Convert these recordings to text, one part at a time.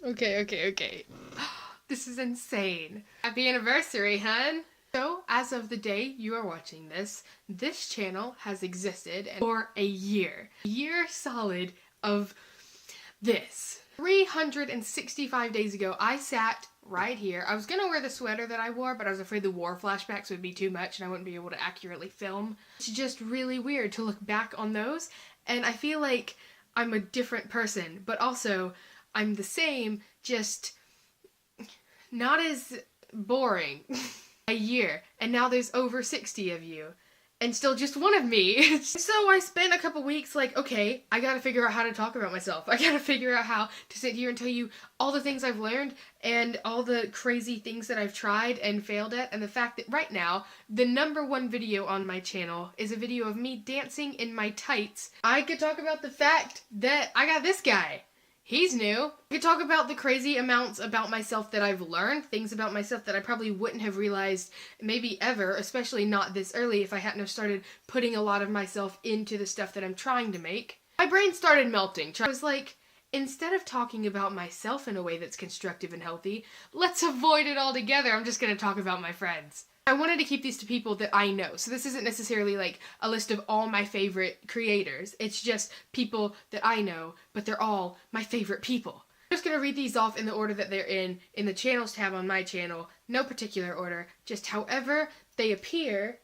Okay. This is insane. Happy anniversary, hun. So, as of the day you are watching this, this channel has existed for a year. A year solid of this. 365 days ago, I sat right here. I was gonna wear the sweater that I wore, but I was afraid the war flashbacks would be too much and I wouldn't be able to accurately film. It's just really weird to look back on those, and I feel like I'm a different person, but also I'm the same, just not as boring. A year, and now there's over 60 of you, and still just one of me. So I spent a couple weeks like, okay, I gotta figure out how to talk about myself. I gotta figure out how to sit here and tell you all the things I've learned and all the crazy things that I've tried and failed at, and the fact that right now, the #1 video on my channel is a video of me dancing in my tights. I could talk about the fact that I got this guy. He's new. I could talk about the crazy amounts about myself that I've learned, things about myself that I probably wouldn't have realized maybe ever, especially not this early if I hadn't have started putting a lot of myself into the stuff that I'm trying to make. My brain started melting. I was like, instead of talking about myself in a way that's constructive and healthy, let's avoid it altogether. I'm just gonna talk about my friends. I wanted to keep these to people that I know, so this isn't necessarily like a list of all my favorite creators. It's just people that I know, but they're all my favorite people. I'm just gonna read these off in the order that they're in the channels tab on my channel. No particular order, just however they appear,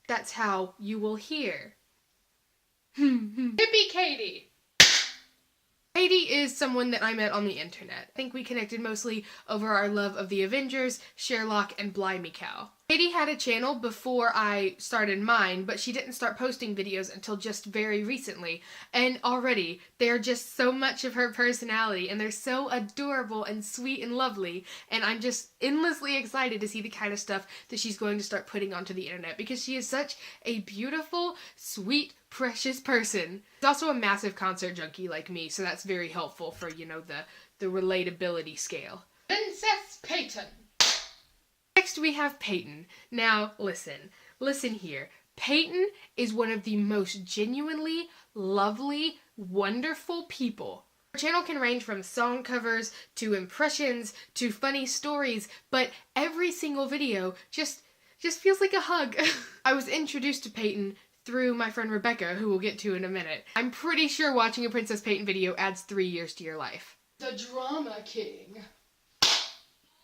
that's how you will hear. Hippie Katie. Katie is someone that I met on the internet. I think we connected mostly over our love of the Avengers, Sherlock, and Blimey Cow. Katie had a channel before I started mine, but she didn't start posting videos until just very recently, and already they are just so much of her personality, and they're so adorable and sweet and lovely, and I'm just endlessly excited to see the kind of stuff that she's going to start putting onto the internet, because she is such a beautiful, sweet, precious person. She's also a massive concert junkie like me, so that's very helpful for, you know, the relatability scale. Princess Peyton. Next we have Peyton. Now, listen here. Peyton is one of the most genuinely lovely, wonderful people. Her channel can range from song covers to impressions to funny stories, but every single video just feels like a hug. I was introduced to Peyton through my friend Rebecca, who we'll get to in a minute. I'm pretty sure watching a Princess Peyton video adds 3 years to your life. The Drama King.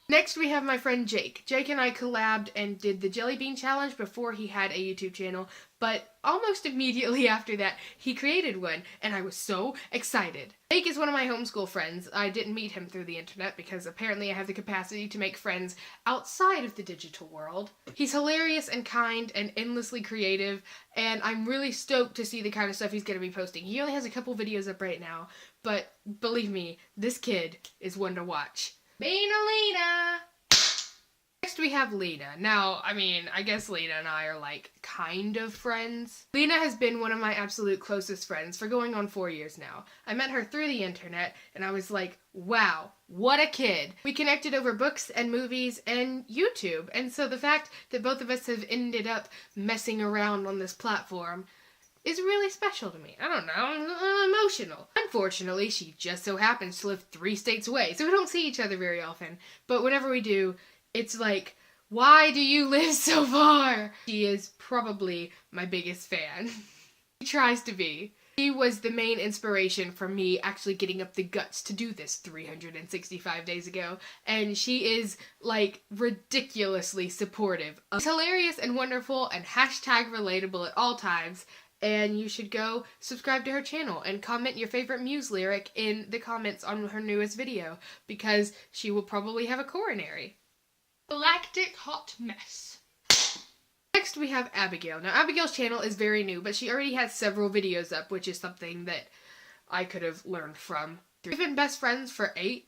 Next we have my friend Jake. Jake and I collabed and did the Jelly Bean Challenge before he had a YouTube channel, but almost immediately after that he created one, and I was so excited. Jake is one of my homeschool friends. I didn't meet him through the internet because apparently I have the capacity to make friends outside of the digital world. He's hilarious and kind and endlessly creative, and I'm really stoked to see the kind of stuff he's going to be posting. He only has a couple videos up right now, but believe me, this kid is one to watch. Lena! Next we have Lena. Now, I guess Lena and I are like kind of friends. Lena has been one of my absolute closest friends for going on 4 years now. I met her through the internet and I was like, wow, what a kid. We connected over books and movies and YouTube, and so the fact that both of us have ended up messing around on this platform is really special to me. I don't know, I'm emotional. Unfortunately, she just so happens to live 3 states away, so we don't see each other very often. But whenever we do, it's like, why do you live so far? She is probably my biggest fan. She tries to be. She was the main inspiration for me actually getting up the guts to do this 365 days ago, and she is, like, ridiculously supportive. She's hilarious and wonderful and hashtag relatable at all times. And you should go subscribe to her channel and comment your favorite Muse lyric in the comments on her newest video, because she will probably have a coronary. Galactic Hot Mess. Next we have Abigail. Now Abigail's channel is very new, but she already has several videos up, which is something that I could have learned from. We've been best friends for 8-9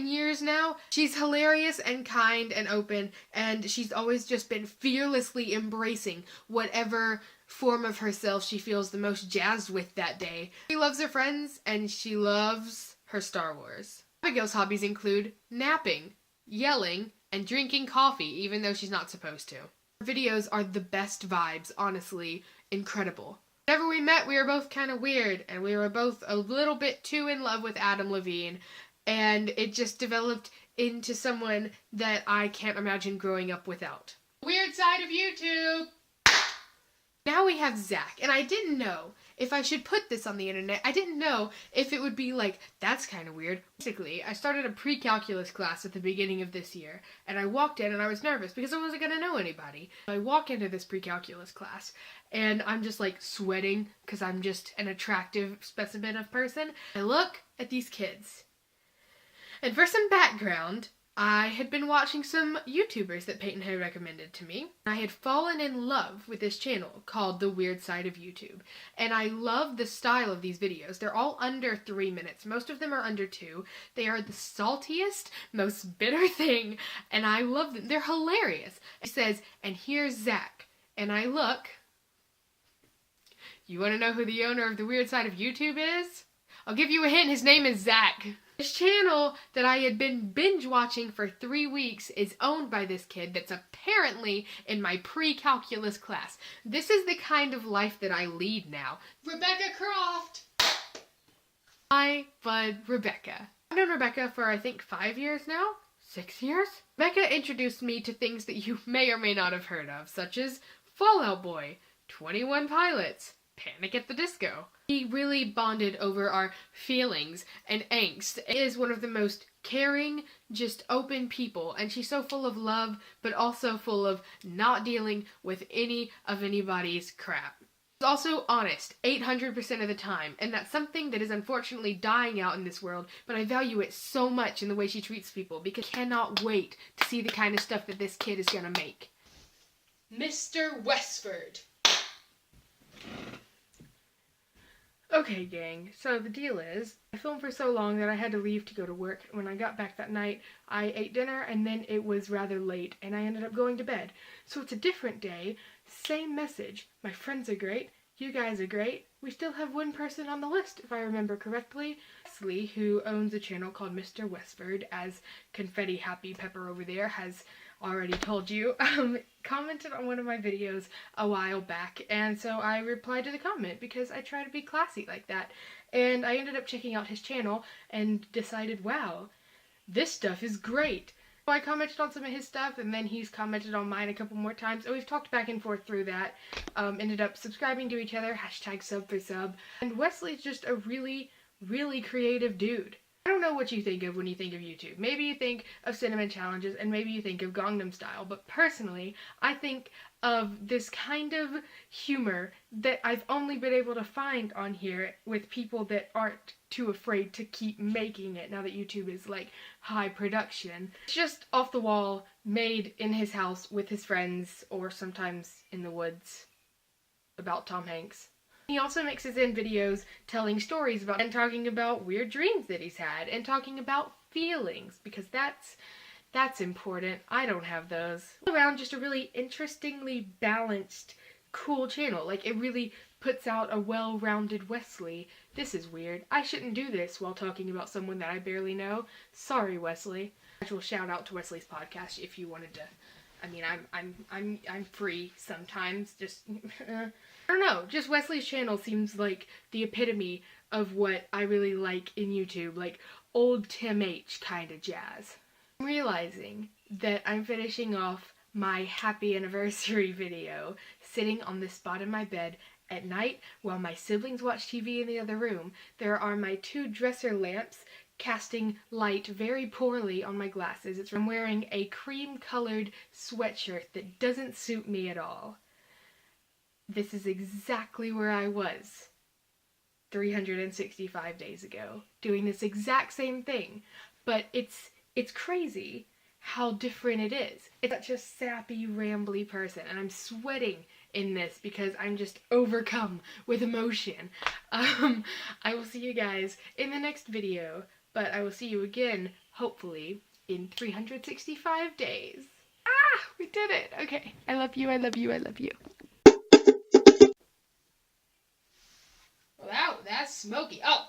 years now. She's hilarious and kind and open, and she's always just been fearlessly embracing whatever form of herself she feels the most jazzed with that day. She loves her friends, and she loves her Star Wars. Abigail's hobbies include napping, yelling, and drinking coffee, even though she's not supposed to. Her videos are the best vibes, honestly, incredible. Whenever we met, we were both kind of weird, and we were both a little bit too in love with Adam Levine, and it just developed into someone that I can't imagine growing up without. Weird side of YouTube! Now we have Zach, and I didn't know if I should put this on the internet. I didn't know if it would be like, that's kind of weird. Basically, I started a pre-calculus class at the beginning of this year, and I walked in and I was nervous because I wasn't going to know anybody. I walk into this pre-calculus class, and I'm just like sweating because I'm just an attractive specimen of person. I look at these kids, and for some background, I had been watching some YouTubers that Peyton had recommended to me. I had fallen in love with this channel called The Weird Side of YouTube. And I love the style of these videos. They're all under 3 minutes. Most of them are under 2. They are the saltiest, most bitter thing. And I love them. They're hilarious. It says, and here's Zach. And I look. You want to know who the owner of The Weird Side of YouTube is? I'll give you a hint. His name is Zach. This channel that I had been binge watching for 3 weeks is owned by this kid that's apparently in my pre-calculus class. This is the kind of life that I lead now. Rebecca Croft! My bud Rebecca. I've known Rebecca for I think 5 years now? 6 years? Rebecca introduced me to things that you may or may not have heard of, such as Fall Out Boy, 21 Pilots, Panic at the Disco. We really bonded over our feelings and angst. She is one of the most caring, just open people, and she's so full of love, but also full of not dealing with any of anybody's crap. She's also honest 800% of the time, and that's something that is unfortunately dying out in this world, but I value it so much in the way she treats people, because I cannot wait to see the kind of stuff that this kid is gonna make. Mr. Westford. Okay, gang, so the deal is, I filmed for so long that I had to leave to go to work. When I got back that night, I ate dinner, and then it was rather late, and I ended up going to bed. So it's a different day, same message. My friends are great, you guys are great. We still have one person on the list, if I remember correctly. Leslie, who owns a channel called Mr. Westford, as Confetti Happy Pepper over there has already told you, commented on one of my videos a while back, and so I replied to the comment because I try to be classy like that. And I ended up checking out his channel and decided, wow, this stuff is great. So I commented on some of his stuff, and then he's commented on mine a couple more times, and we've talked back and forth through that. Ended up subscribing to each other, #sub for sub. And Wesley's just a really, really creative dude. I don't know what you think of when you think of YouTube. Maybe you think of cinnamon challenges, and maybe you think of Gangnam Style, but personally, I think of this kind of humor that I've only been able to find on here with people that aren't too afraid to keep making it now that YouTube is like high production. It's just off the wall, made in his house with his friends, or sometimes in the woods, about Tom Hanks. He also mixes in videos telling stories about and talking about weird dreams that he's had and talking about feelings, because that's important. I don't have those. All around, just a really interestingly balanced, cool channel. Like, it really puts out a well-rounded Wesley. This is weird. I shouldn't do this while talking about someone that I barely know. Sorry, Wesley. Actual shout out to Wesley's podcast if you wanted to. I mean, I'm free sometimes. Just I don't know. Just Wesley's channel seems like the epitome of what I really like in YouTube, like old Tim H kind of jazz. I'm realizing that I'm finishing off my happy anniversary video sitting on this spot in my bed at night while my siblings watch TV in the other room. There are my 2 dresser lamps casting light very poorly on my glasses. I'm wearing a cream-colored sweatshirt that doesn't suit me at all. This is exactly where I was 365 days ago, doing this exact same thing. But it's crazy how different it is. It's such a sappy, rambly person, and I'm sweating in this because I'm just overcome with emotion. I will see you guys in the next video. But I will see you again, hopefully, in 365 days. Ah! We did it! Okay. I love you, I love you, I love you. Wow, that's smoky. Oh!